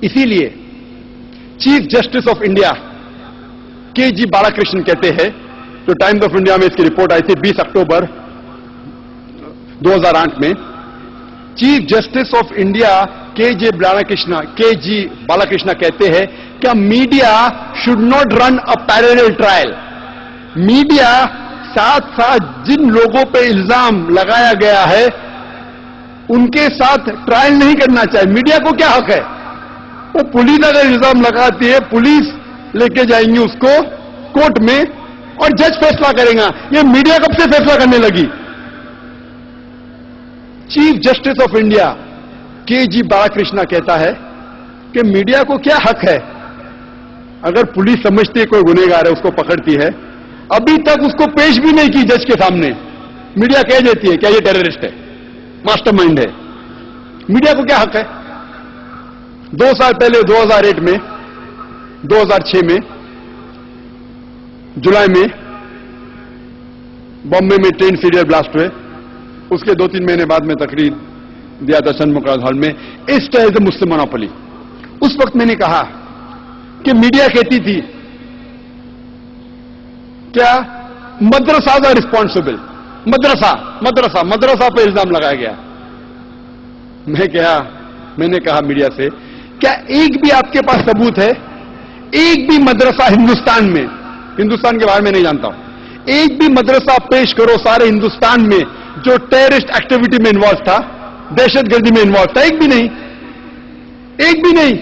اسی لیے chief justice of India کے جی بالاکرشن کہتے ہیں, جو ٹائمز آف انڈیا میں اس کی رپورٹ آئی تھی 20 اکتوبر 2008 میں, چیف جسٹس آف انڈیا کے جی بالاکرشنا کہتے ہیں کہ media should not run a parallel trial. Media ساتھ ساتھ جن لوگوں پہ الزام لگایا گیا ہے ان کے ساتھ ٹرائل نہیں کرنا چاہیے. میڈیا کو کیا حق ہے؟ وہ پولیس اگر الزام لگاتی ہے, پولیس لے کے جائیں گی اس کو کورٹ میں اور جج فیصلہ کرے گا. یہ میڈیا کب سے فیصلہ کرنے لگی؟ چیف جسٹس آف انڈیا کے جی بالاکرشنا کہتا ہے کہ میڈیا کو کیا حق ہے, اگر پولیس سمجھتی ہے کوئی گنہگار ہے اس کو پکڑتی ہے, ابھی تک اس کو پیش بھی نہیں کی جج کے سامنے, میڈیا کہہ دیتی ہے کیا یہ ٹیررسٹ ہے, ماسٹر مائنڈ ہے. میڈیا کو کیا حق ہے؟ 2 سال پہلے 2008 میں 2006 میں جولائی میں بامبے میں ٹرین سیریل بلاسٹ ہوئے. اس کے 2-3 مہینے بعد میں تقریر دیا تھا شنمکراد ہال میں, اسٹ ایز اے مسلم مونوپولی. اس وقت میں نے کہا کہ میڈیا کہتی تھی کیا مدرسہ دا ریسپانسبل, مدرسہ پہ الزام لگایا گیا. میں نے کہا میڈیا سے کیا ایک بھی آپ کے پاس ثبوت ہے, ایک بھی مدرسہ ہندوستان میں, ہندوستان کے باہر میں نہیں جانتا ہوں, ایک بھی مدرسہ پیش کرو سارے ہندوستان میں جو ٹیررسٹ ایکٹیویٹی میں انوالو تھا, دہشت گردی میں انوالو تھا؟ ایک بھی نہیں, ایک بھی نہیں.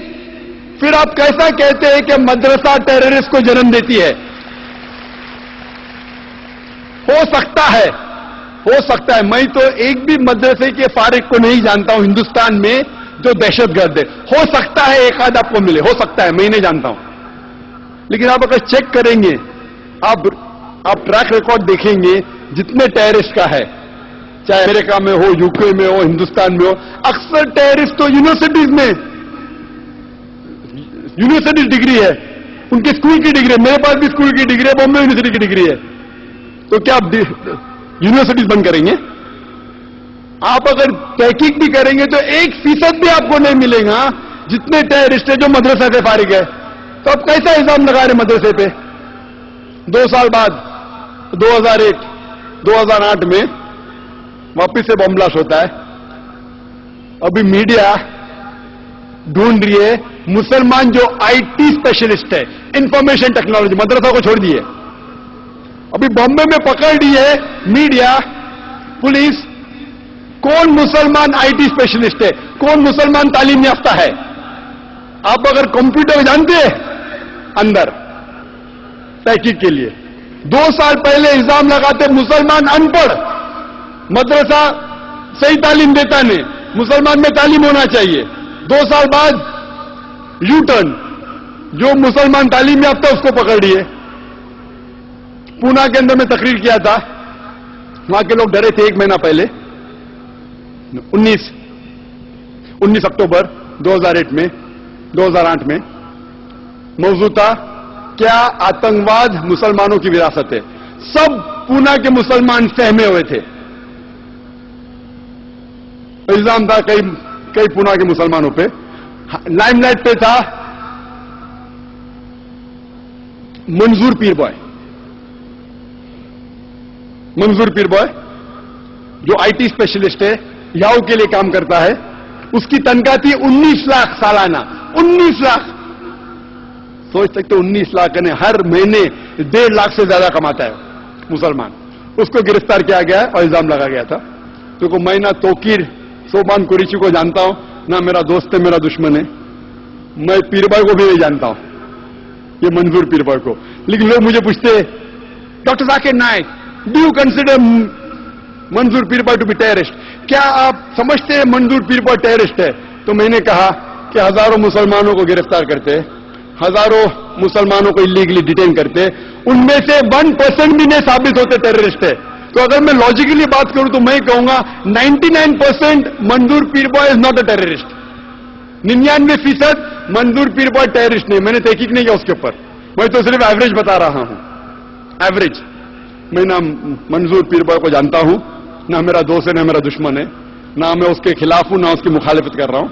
پھر آپ کیسا کہتے ہیں کہ مدرسہ ٹیررسٹ کو جنم دیتی ہے؟ ہو سکتا ہے, میں تو ایک بھی مدرسے کے فارغ کو نہیں جانتا ہوں ہندوستان میں جو دہشت گرد ہے. ہو سکتا ہے ایک آدھ آپ کو ملے, ہو سکتا ہے, میں نہیں جانتا ہوں. لیکن آپ اگر چیک کریں گے, آپ ٹریک ریکارڈ دیکھیں گے جتنے ٹیررسٹ کا ہے, چاہے امریکہ میں ہو, یو کے میں ہو, ہندوستان میں ہو, اکثر ٹیررسٹ تو یونیورسٹیز میں, یونیورسٹی ڈگری ہے, ان کے اسکول کی ڈگری ہے. میرے پاس بھی اسکول کی ڈگری ہے, بامبے یونیورسٹی کی ڈگری ہے. تو کیا آپ یونیورسٹیز بند کریں گے؟ آپ اگر تحقیق بھی کریں گے تو 1% بھی آپ کو نہیں ملے گا جتنے ٹیررسٹ ہیں جو مدرسہ سے فارغ ہے. تو آپ کیسا الزام لگا رہے مدرسے پہ؟ 2 سال بعد 2008 میں واپس سے بم بلاسٹ ہوتا ہے. ابھی میڈیا ڈھونڈ رہی ہے مسلمان جو آئی ٹی اسپیشلسٹ ہے, انفارمیشن ٹیکنالوجی, مدرسہ کو چھوڑ دیے, ابھی بامبے میں پکڑ لی ہے میڈیا پولیس کون مسلمان آئی ٹی اسپیشلسٹ ہے, کون مسلمان تعلیم یافتہ ہے. آپ اگر کمپیوٹر جانتے ہیں اندر تحقیق کے لیے, 2 سال پہلے الزام لگاتے مسلمان ان پڑھ, مدرسہ صحیح تعلیم دیتا نہیں, مسلمان میں تعلیم ہونا چاہیے. 2 سال بعد یو ٹرن, جو مسلمان تعلیم یافتہ اس کو پکڑ لیے. پونا کے اندر میں تقریر کیا تھا, وہاں کے لوگ ڈرے تھے. 1 مہینہ پہلے 19 اکتوبر 2008 میں موضوع تھا کیا آتنکواد مسلمانوں کی وراثت ہے. سب پونا کے مسلمان سہمے ہوئے تھے. الزام تھا کئی پونا کے مسلمانوں پہ. لائم لائٹ پہ تھا منظور پیر بوائے جو آئی ٹی اسپیشلسٹ ہے, یاہو کے لیے کام کرتا ہے. اس کی تنخواہ تھی 19 لاکھ سالانہ. 19 لاکھ, سوچ سکتے 19 لاکھ نے ہر مہینے 1.5 لاکھ سے زیادہ کماتا ہے مسلمان. اس کو گرفتار کیا گیا اور الزام لگا گیا تھا. کیونکہ میں نہ توقیر سوبان قریشی کو جانتا ہوں, نہ میرا دوست ہے, میرا دشمن ہے. میں پیر بھائی کو بھی نہیں جانتا ہوں, یہ منظور پیر بھائی کو. لیکن لوگ مجھے پوچھتے doctor Zakir Naik, do you consider Manzoor Pir بھائی ٹو بی ٹیررسٹ؟ کیا آپ سمجھتے ہیں منظور پیر بھائی ٹیررسٹ ہے؟ تو میں نے کہا کہ ہزاروں مسلمانوں کو گرفتار کرتے, ہزاروں مسلمانوں کو اللیگلی ڈیٹین کرتے, ان میں سے 1% بھی نہیں ثابت ہوتے ٹیررسٹ ہے. تو اگر میں لاجیکلی بات کروں تو میں کہوں گا 99% منظور پیر بھائی از ناٹ اے ٹیررسٹ. 99% منظور پیر بھائی ٹیررسٹ نہیں. میں نے تحقیق نہیں کیا اس کے اوپر, میں تو صرف ایوریج بتا رہا ہوں. ایوریج. میں نہ منظور پیر بھائی کو جانتا ہوں, نہ میرا دوست ہے, نہ میرا دشمن ہے, نہ میں اس کے خلاف ہوں, نہ اس کی مخالفت کر رہا ہوں.